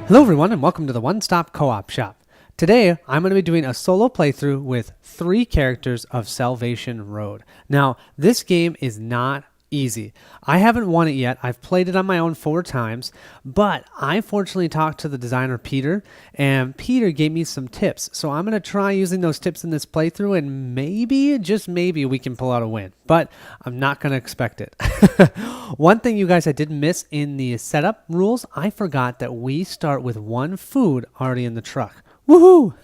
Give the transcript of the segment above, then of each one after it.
Hello everyone and welcome to the One Stop Co-op Shop. Today I'm going to be doing a solo playthrough with 3 characters of Salvation Road. Now this game is not easy. I haven't won it yet. I've played it on my own 4 times, but I fortunately talked to the designer Peter, and Peter gave me some tips. So I'm going to try using those tips in this playthrough, and maybe, just maybe, we can pull out a win. But I'm not going to expect it. One thing you guys I did miss in the setup rules, I forgot that we start with 1 food already in the truck. Woohoo!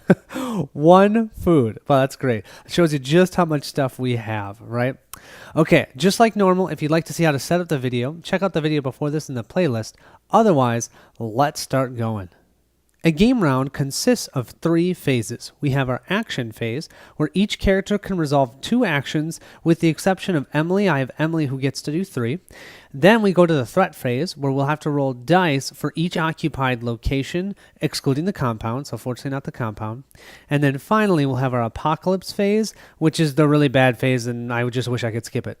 1 food. Well, that's great. It shows you just how much stuff we have, right? Okay, just like normal, if you'd like to see how to set up the video, check out the video before this in the playlist. Otherwise, let's start going. A game round consists of 3 phases. We have our action phase, where each character can resolve 2 actions, with the exception of Emily. I have Emily who gets to do 3. Then we go to the threat phase, where we'll have to roll dice for each occupied location, excluding the compound, so fortunately not the compound. And then finally, we'll have our apocalypse phase, which is the really bad phase, and I just wish I could skip it.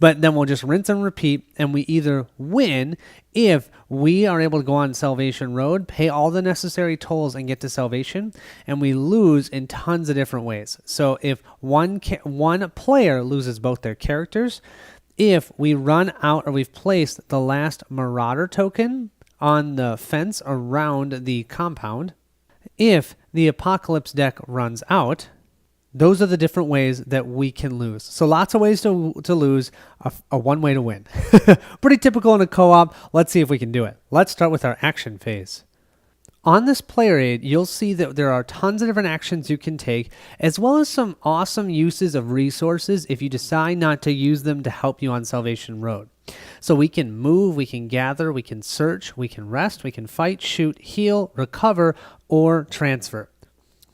But then we'll just rinse and repeat, and we either win if we are able to go on Salvation Road, pay all the necessary tolls, and get to salvation, and we lose in tons of different ways. So if one player loses both their characters, if we run out or we've placed the last Marauder token on the fence around the compound, if the Apocalypse deck runs out, those are the different ways that we can lose. So lots of ways to lose, a one way to win. Pretty typical in a co-op. Let's see if we can do it. Let's start with our action phase. On this player aid, you'll see that there are tons of different actions you can take, as well as some awesome uses of resources if you decide not to use them to help you on Salvation Road. So we can move, we can gather, we can search, we can rest, we can fight, shoot, heal, recover, or transfer.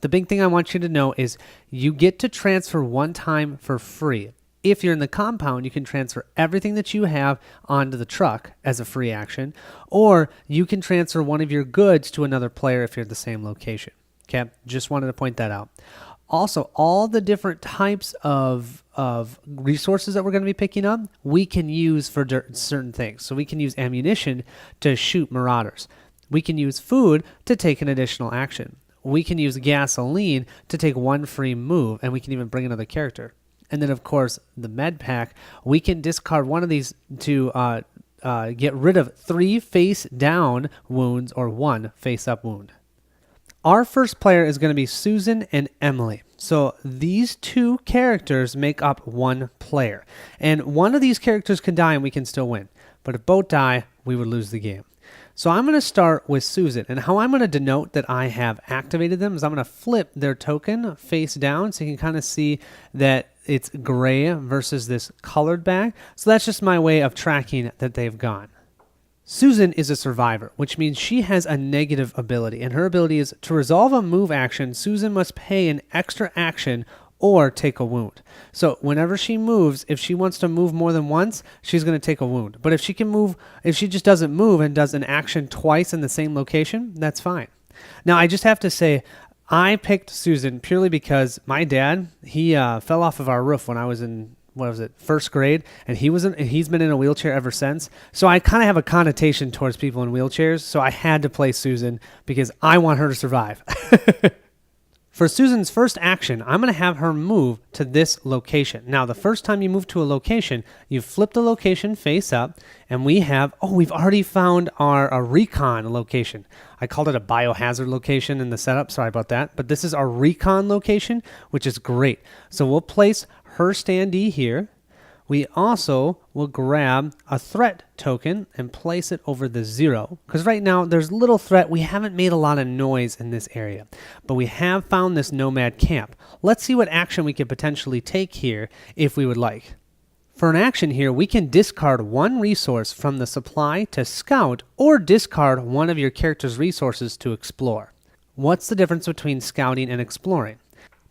The big thing I want you to know is you get to transfer 1 time for free. If you're in the compound, you can transfer everything that you have onto the truck as a free action, or you can transfer one of your goods to another player if you're at the same location. Okay, just wanted to point that out. Also, all the different types of resources that we're going to be picking up, we can use for certain things. So we can use ammunition to shoot marauders. We can use food to take an additional action. We can use gasoline to take 1 free move, and we can even bring another character. And then, of course, the med pack, we can discard one of these to get rid of 3 face down wounds or 1 face up wound. Our first player is going to be Susan and Emily. So these 2 characters make up 1 player. And one of these characters can die and we can still win. But if both die, we would lose the game. So I'm going to start with Susan, and how I'm going to denote that I have activated them is I'm going to flip their token face down so you can kind of see that it's gray versus this colored bag. So that's just my way of tracking that they've gone. Susan is a survivor, which means she has a negative ability, and her ability is to resolve a move action. Susan must pay an extra action or take a wound. So whenever she moves, if she wants to move more than once, she's going to take a wound. But if she just doesn't move and does an action twice in the same location, that's fine. Now, I just have to say, I picked Susan purely because my dad, he fell off of our roof when I was in, 1st grade, and he's been in a wheelchair ever since. So I kind of have a connotation towards people in wheelchairs, so I had to play Susan because I want her to survive. For Susan's first action, I'm going to have her move to this location. Now, the first time you move to a location, you flip the location face up, and we've already found our recon location. I called it a biohazard location in the setup. Sorry about that. But this is our recon location, which is great. So we'll place her standee here. We also will grab a threat token and place it over the 0. Because right now, there's little threat. We haven't made a lot of noise in this area. But we have found this nomad camp. Let's see what action we could potentially take here if we would like. For an action here, we can discard 1 resource from the supply to scout, or discard one of your character's resources to explore. What's the difference between scouting and exploring?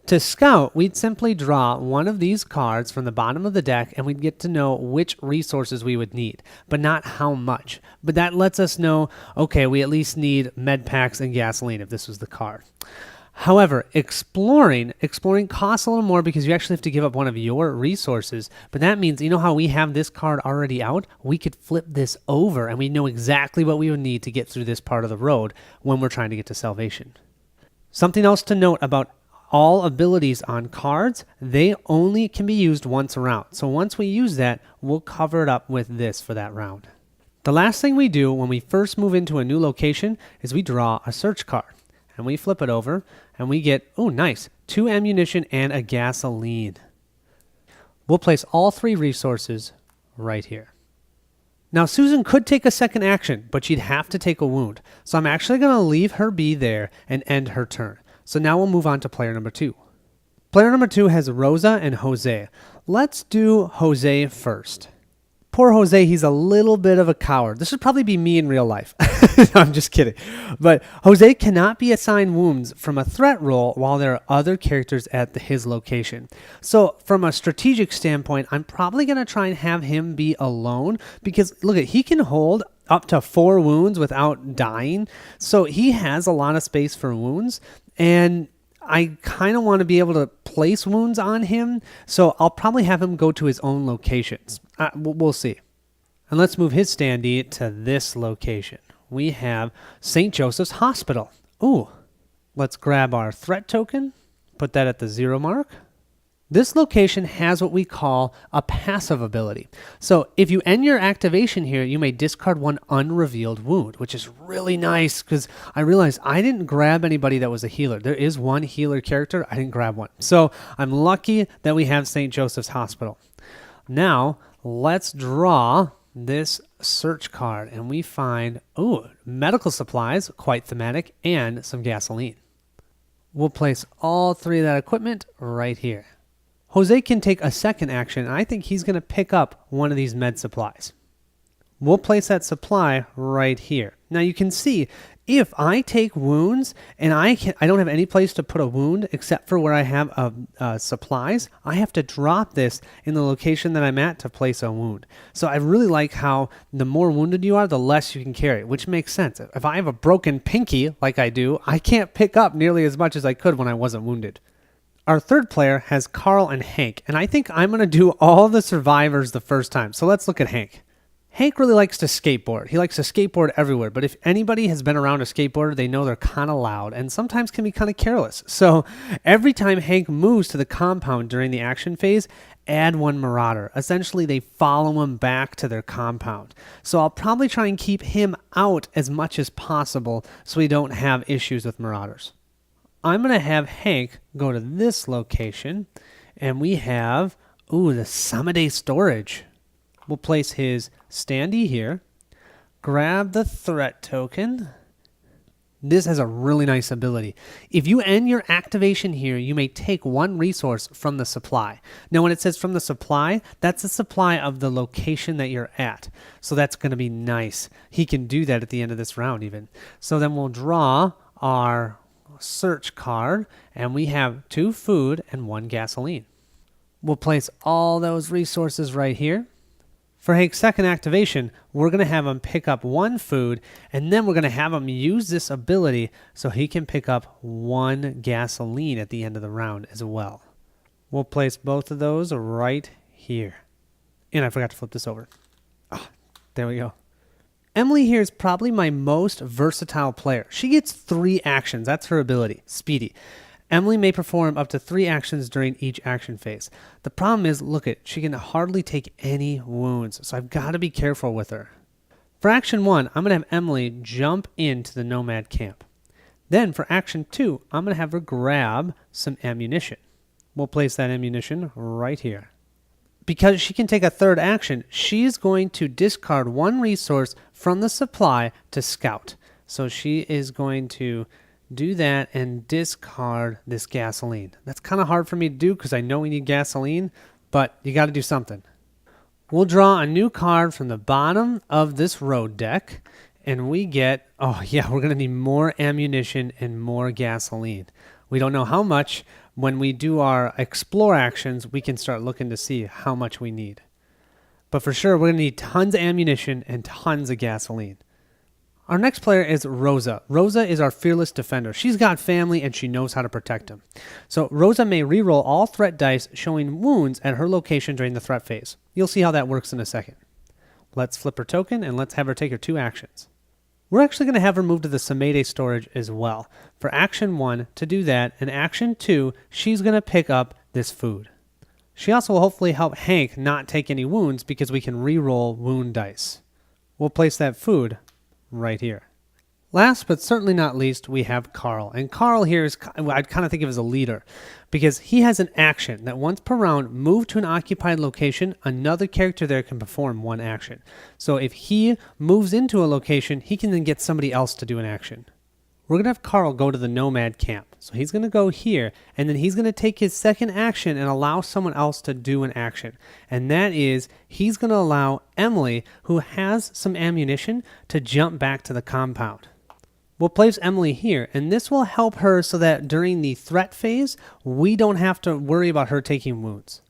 To scout, we'd simply draw one of these cards from the bottom of the deck, and we'd get to know which resources we would need, but not how much. But that lets us know, okay, we at least need med packs and gasoline if this was the card. However, exploring costs a little more because you actually have to give up one of your resources. But that means, you know how we have this card already out? We could flip this over and we know exactly what we would need to get through this part of the road when we're trying to get to salvation. Something else to note about all abilities on cards, they only can be used once a round. So once we use that, we'll cover it up with this for that round. The last thing we do when we first move into a new location is we draw a search card. And we flip it over and we get, oh nice, 2 ammunition and a gasoline. We'll place all 3 resources right here. Now Susan could take a second action, but she'd have to take a wound. So I'm actually going to leave her be there and end her turn. So now we'll move on to player number 2. Player number 2 has Rosa and Jose. Let's do Jose first. Poor Jose, he's a little bit of a coward. This would probably be me in real life. No, I'm just kidding. But Jose cannot be assigned wounds from a threat roll while there are other characters at his location. So from a strategic standpoint, I'm probably going to try and have him be alone because look at, he can hold up to 4 wounds without dying. So he has a lot of space for wounds, and I kind of want to be able to place wounds on him, so I'll probably have him go to his own locations. We'll see. And let's move his standee to this location. We have St. Joseph's Hospital. Ooh, let's grab our threat token, put that at the 0 mark. This location has what we call a passive ability. So if you end your activation here, you may discard 1 unrevealed wound, which is really nice because I realized I didn't grab anybody that was a healer. There is 1 healer character. I didn't grab one. So I'm lucky that we have St. Joseph's Hospital. Now let's draw this search card and we find, medical supplies, quite thematic, and some gasoline. We'll place all 3 of that equipment right here. Jose can take a second action, and I think he's going to pick up one of these med supplies. We'll place that supply right here. Now you can see, if I take wounds and I don't have any place to put a wound except for where I have supplies, I have to drop this in the location that I'm at to place a wound. So I really like how the more wounded you are, the less you can carry, which makes sense. If I have a broken pinky like I do, I can't pick up nearly as much as I could when I wasn't wounded. Our third player has Karl and Hank, and I think I'm going to do all the survivors the first time. So let's look at Hank. Hank really likes to skateboard. He likes to skateboard everywhere, but if anybody has been around a skateboarder, they know they're kind of loud and sometimes can be kind of careless. So every time Hank moves to the compound during the action phase, add 1 marauder. Essentially, they follow him back to their compound. So I'll probably try and keep him out as much as possible so we don't have issues with marauders. I'm going to have Hank go to this location, and we have, the Samade storage. We'll place his standee here, grab the threat token. This has a really nice ability. If you end your activation here, you may take 1 resource from the supply. Now, when it says from the supply, that's the supply of the location that you're at. So that's going to be nice. He can do that at the end of this round even. So then we'll draw our search card, and we have 2 food and 1 gasoline. We'll place all those resources right here. For Hank's second activation, we're going to have him pick up 1 food, and then we're going to have him use this ability so he can pick up 1 gasoline at the end of the round as well. We'll place both of those right here. And I forgot to flip this over. There we go. Emily here is probably my most versatile player. She gets 3 actions. That's her ability, Speedy. Emily may perform up to 3 actions during each action phase. The problem is, she can hardly take any wounds, so I've got to be careful with her. For action 1, I'm going to have Emily jump into the nomad camp. Then for action 2, I'm going to have her grab some ammunition. We'll place that ammunition right here. Because she can take a third action, she's going to discard 1 resource from the supply to scout. So she is going to do that and discard this gasoline. That's kind of hard for me to do because I know we need gasoline, but you got to do something. We'll draw a new card from the bottom of this road deck, and we get, we're going to need more ammunition and more gasoline. We don't know how much. When we do our explore actions, we can start looking to see how much we need. But for sure, we're going to need tons of ammunition and tons of gasoline. Our next player is Rosa. Rosa is our fearless defender. She's got family and she knows how to protect them. So Rosa may reroll all threat dice showing wounds at her location during the threat phase. You'll see how that works in a second. Let's flip her token and let's have her take her 2 actions. We're actually going to have her move to the Samede storage as well. For action 1, to do that, and action 2, she's going to pick up this food. She also will hopefully help Hank not take any wounds because we can reroll wound dice. We'll place that food right here. Last but certainly not least, we have Karl. And Karl here is, I'd kind of think of as a leader because he has an action that once per round, move to an occupied location, another character there can perform 1 action. So if he moves into a location, he can then get somebody else to do an action. We're going to have Karl go to the Nomad camp. So he's going to go here, and then he's going to take his second action and allow someone else to do an action. And that is, he's going to allow Emily, who has some ammunition, to jump back to the compound. We'll place Emily here, and this will help her so that during the threat phase, we don't have to worry about her taking wounds.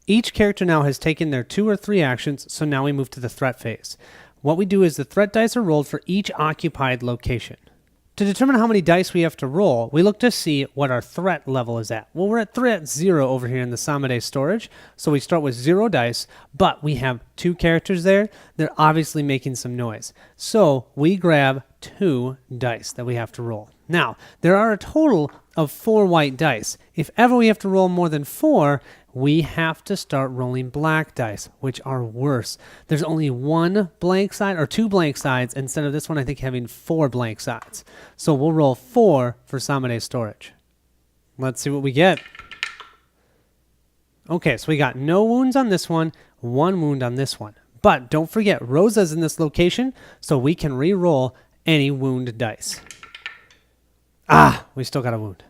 Each character now has taken their 2 or 3 actions, so now we move to the threat phase. What we do is the threat dice are rolled for each occupied location. To determine how many dice we have to roll, we look to see what our threat level is at. Well, we're at threat 0 over here in the Samede storage, so we start with 0 dice, but we have 2 characters there. They're obviously making some noise. So we grab 2 dice that we have to roll. Now, there are a total of 4 white dice. If ever we have to roll more than 4, we have to start rolling black dice, which are worse. There's only 1 blank side or 2 blank sides instead of this one, I think, having 4 blank sides. So we'll roll 4 for Samede storage. Let's see what we get. Okay, so we got no wounds on this one, 1 wound on this one. But don't forget, Rosa's in this location, so we can re-roll any wound dice. Ah, we still got a wound.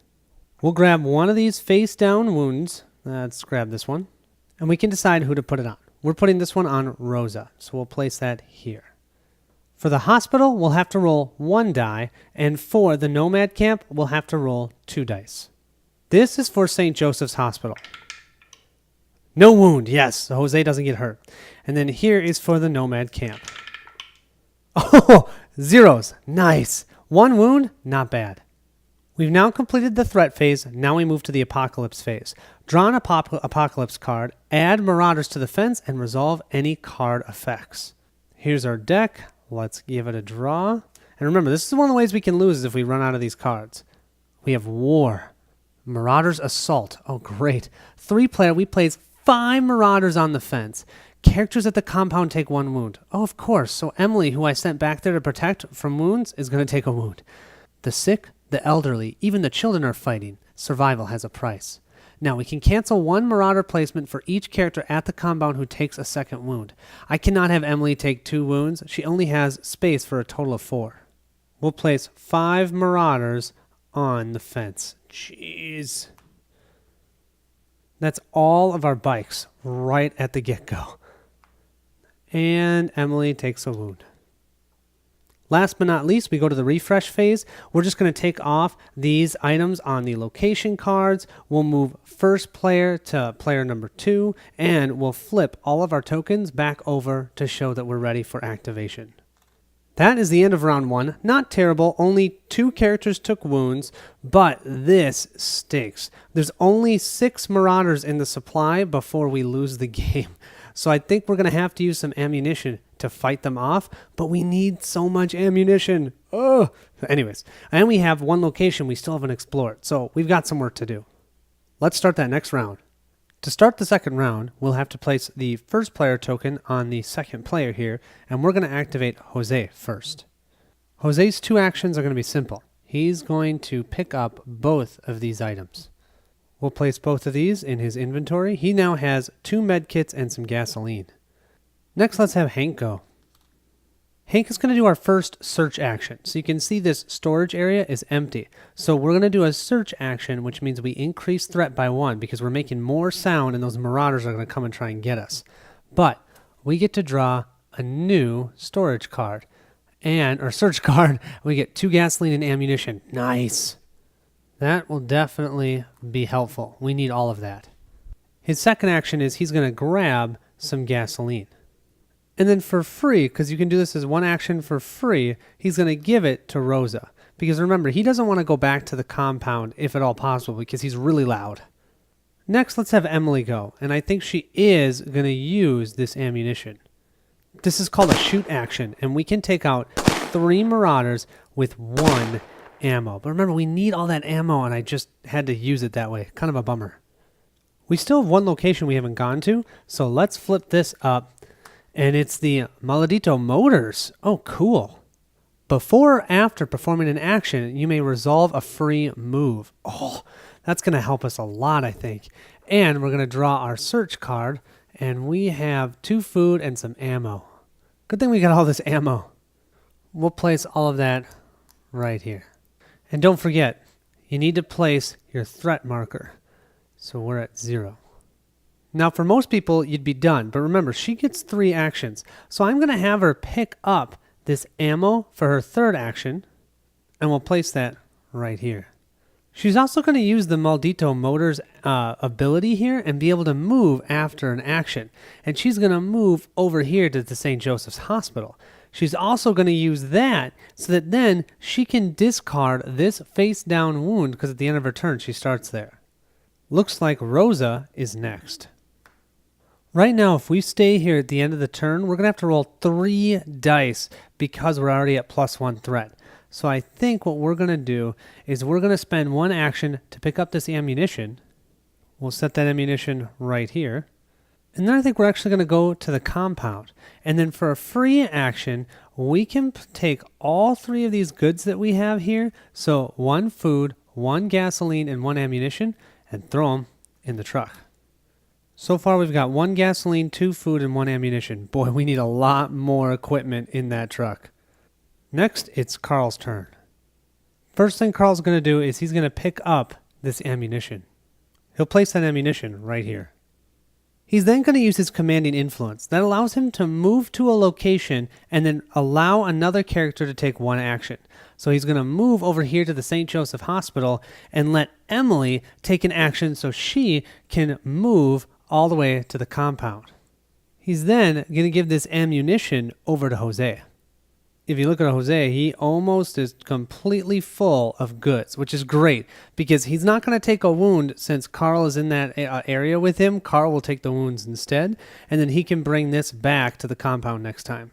We'll grab one of these face down wounds. Let's grab this one. And we can decide who to put it on. We're putting this one on Rosa, so we'll place that here. For the hospital, we'll have to roll 1 die, and for the Nomad camp, we'll have to roll 2 dice. This is for St. Joseph's Hospital. No wound, yes, so Jose doesn't get hurt. And then here is for the Nomad camp. Oh, 0s, nice. 1 wound, not bad. We've now completed the threat phase. Now we move to the apocalypse phase. Draw an apocalypse card, add Marauders to the fence, and resolve any card effects. Here's our deck. Let's give it a draw. And remember, this is one of the ways we can lose is if we run out of these cards. We have War. Marauders Assault. Oh, great. 3-player, we place 5 Marauders on the fence. Characters at the compound take 1 wound. Oh, of course. So Emily, who I sent back there to protect from wounds, is going to take a wound. The sick, the elderly, even the children are fighting. Survival has a price. Now, we can cancel 1 Marauder placement for each character at the compound who takes a 2nd wound. I cannot have Emily take 2 wounds. She only has space for a total of 4. We'll place 5 Marauders on the fence. Jeez. That's all of our bikes right at the get-go. And Emily takes a wound. Last but not least, we go to the refresh phase. We're just going to take off these items on the location cards. We'll move first player to player number 2, and we'll flip all of our tokens back over to show that we're ready for activation. That is the end of round 1. Not terrible. Only 2 characters took wounds, but this stinks. There's only 6 Marauders in the supply before we lose the game. So I think we're going to have to use some ammunition to fight them off, but we need so much ammunition. Oh, anyways, and we have 1 location we still haven't explored, so we've got some work to do. Let's start that next round. To start the second round, we'll have to place the first player token on the second player here, and we're going to activate Jose first. Jose's 2 actions are going to be simple. He's going to pick up both of these items. We'll place both of these in his inventory. He now has 2 med kits and some gasoline. Next, let's have Hank go. Hank is going to do our first search action. So you can see this storage area is empty. So we're going to do a search action, which means we increase threat by 1 because we're making more sound and those Marauders are going to come and try and get us. But we get to draw a new storage card. Or search card. We get 2 gasoline and ammunition. Nice. That will definitely be helpful. We need all of that. His second action is he's going to grab some gasoline. And then for free, because you can do this as one action for free, he's going to give it to Rosa. Because remember, he doesn't want to go back to the compound if at all possible because he's really loud. Next, let's have Emily go. And I think she is going to use this ammunition. This is called a shoot action. And we can take out 3 Marauders with 1 ammo. But remember, we need all that ammo and I just had to use it that way. Kind of a bummer. We still have 1 location we haven't gone to. So let's flip this up. And it's the Maldito Motors. Oh, cool. Before or after performing an action, you may resolve a free move. Oh, that's going to help us a lot, I think. And we're going to draw our search card, and we have 2 food and some ammo. Good thing we got all this ammo. We'll place all of that right here. And don't forget, you need to place your threat marker. So we're at 0. Now, for most people, you'd be done. But remember, she gets 3 actions. So I'm going to have her pick up this ammo for her 3rd action, and we'll place that right here. She's also going to use the Maldito Motors ability here and be able to move after an action. And she's going to move over here to the St. Joseph's Hospital. She's also going to use that so that then she can discard this face-down wound because at the end of her turn, she starts there. Looks like Rosa is next. Right now, if we stay here at the end of the turn, we're going to have to roll 3 dice because we're already at +1 threat. So I think what we're going to do is we're going to spend 1 action to pick up this ammunition. We'll set that ammunition right here. And then I think we're actually going to go to the compound. And then for a free action, we can take all 3 of these goods that we have here. So 1 food, 1 gasoline, and 1 ammunition, and throw them in the truck. So far, we've got 1 gasoline, 2 food, and 1 ammunition. Boy, we need a lot more equipment in that truck. Next, it's Karl's turn. First thing Karl's going to do is he's going to pick up this ammunition. He'll place that ammunition right here. He's then going to use his commanding influence. That allows him to move to a location and then allow another character to take 1 action. So he's going to move over here to the St. Joseph Hospital and let Emily take an action so she can move all the way to the compound. He's then going to give this ammunition over to Jose. If you look at Jose, he almost is completely full of goods, which is great because he's not going to take a wound since Karl is in that area with him. Karl will take the wounds instead, and then he can bring this back to the compound next time.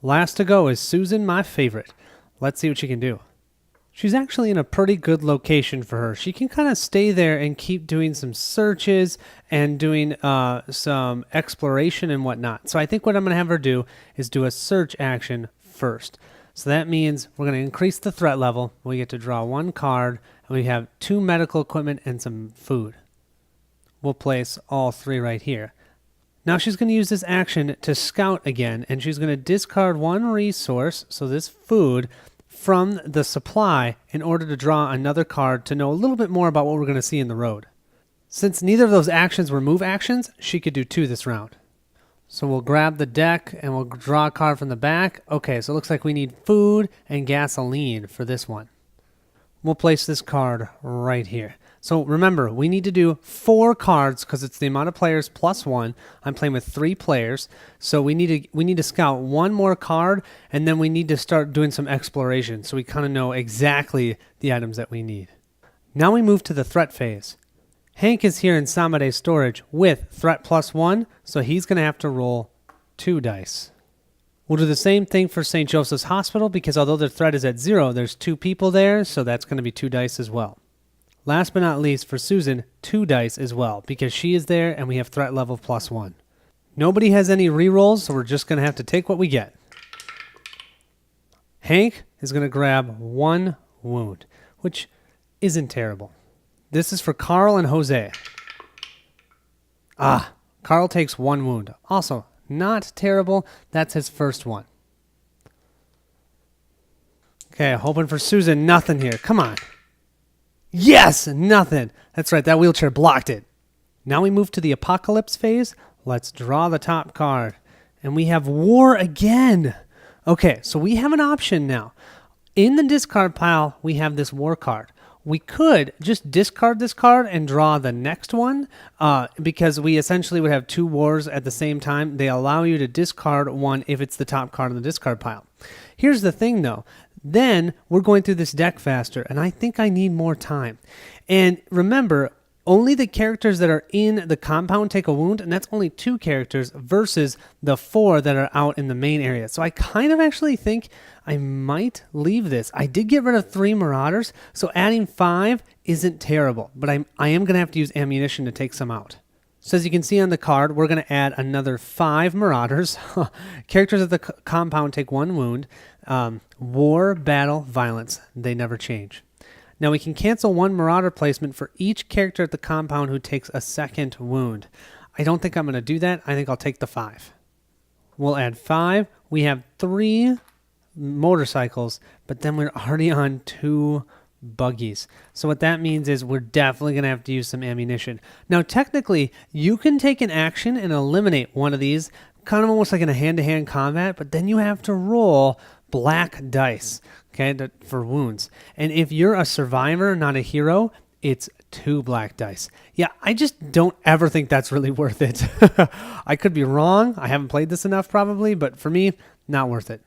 Last to go is Susan, my favorite. Let's see what she can do. She's actually in a pretty good location for her. She can kind of stay there and keep doing some searches and doing some exploration and whatnot. So I think what I'm going to have her do is do a search action first. So that means we're going to increase the threat level. We get to draw 1 card, and we have 2 medical equipment and some food. We'll place all 3 right here. Now she's going to use this action to scout again, and she's going to discard 1 resource, so this food, from the supply in order to draw another card to know a little bit more about what we're going to see in the road. Since neither of those actions were move actions, she could do 2 this round. So we'll grab the deck and we'll draw a card from the back. Okay, so it looks like we need food and gasoline for this one. We'll place this card right here. So remember, we need to do 4 cards because it's the amount of players plus 1. I'm playing with 3 players. So we need to scout 1 more card, and then we need to start doing some exploration so we kind of know exactly the items that we need. Now we move to the threat phase. Hank is here in Samade's storage with threat plus 1, so he's going to have to roll 2 dice. We'll do the same thing for St. Joseph's Hospital because although the threat is at 0, there's 2 people there, so that's going to be 2 dice as well. Last but not least, for Susan, 2 dice as well, because she is there and we have threat level plus 1. Nobody has any rerolls, so we're just going to have to take what we get. Hank is going to grab 1 wound, which isn't terrible. This is for Karl and Jose. Karl takes 1 wound. Also, not terrible. That's his first one. Okay, hoping for Susan. Nothing here. Come on. Yes, nothing. That's right, that wheelchair blocked it. Now we move to the apocalypse phase. Let's draw the top card. And we have war again. Okay, so we have an option now. In the discard pile, we have this war card. we could just discard this card and draw the next one because we essentially would have 2 wars at the same time. They allow you to discard one if it's the top card in the discard pile. Here's the thing though. Then we're going through this deck faster, and I think I need more time. And remember, only the characters that are in the compound take a wound, and that's only 2 characters versus the 4 that are out in the main area. So I kind of actually think I might leave this. I did get rid of 3 Marauders, so adding 5 isn't terrible, but I am going to have to use ammunition to take some out. So as you can see on the card, we're going to add another 5 Marauders. Characters at the compound take 1 wound. War, battle, violence. They never change. Now we can cancel 1 Marauder placement for each character at the compound who takes a 2nd wound. I don't think I'm going to do that. I think I'll take the 5. We'll add 5. We have 3 motorcycles, but then we're already on 2 buggies. So what that means is we're definitely going to have to use some ammunition. Now technically, you can take an action and eliminate one of these, kind of almost like in a hand-to-hand combat, but then you have to roll black dice, okay, for wounds. And if you're a survivor, not a hero, it's 2 black dice. Yeah, I just don't ever think that's really worth it. I could be wrong. I haven't played this enough probably, but for me, not worth it.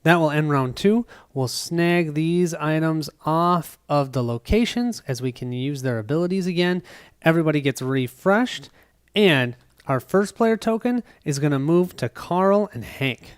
That will end round 2. We'll snag these items off of the locations as we can use their abilities again. Everybody gets refreshed, and our first player token is going to move to Karl and Hank.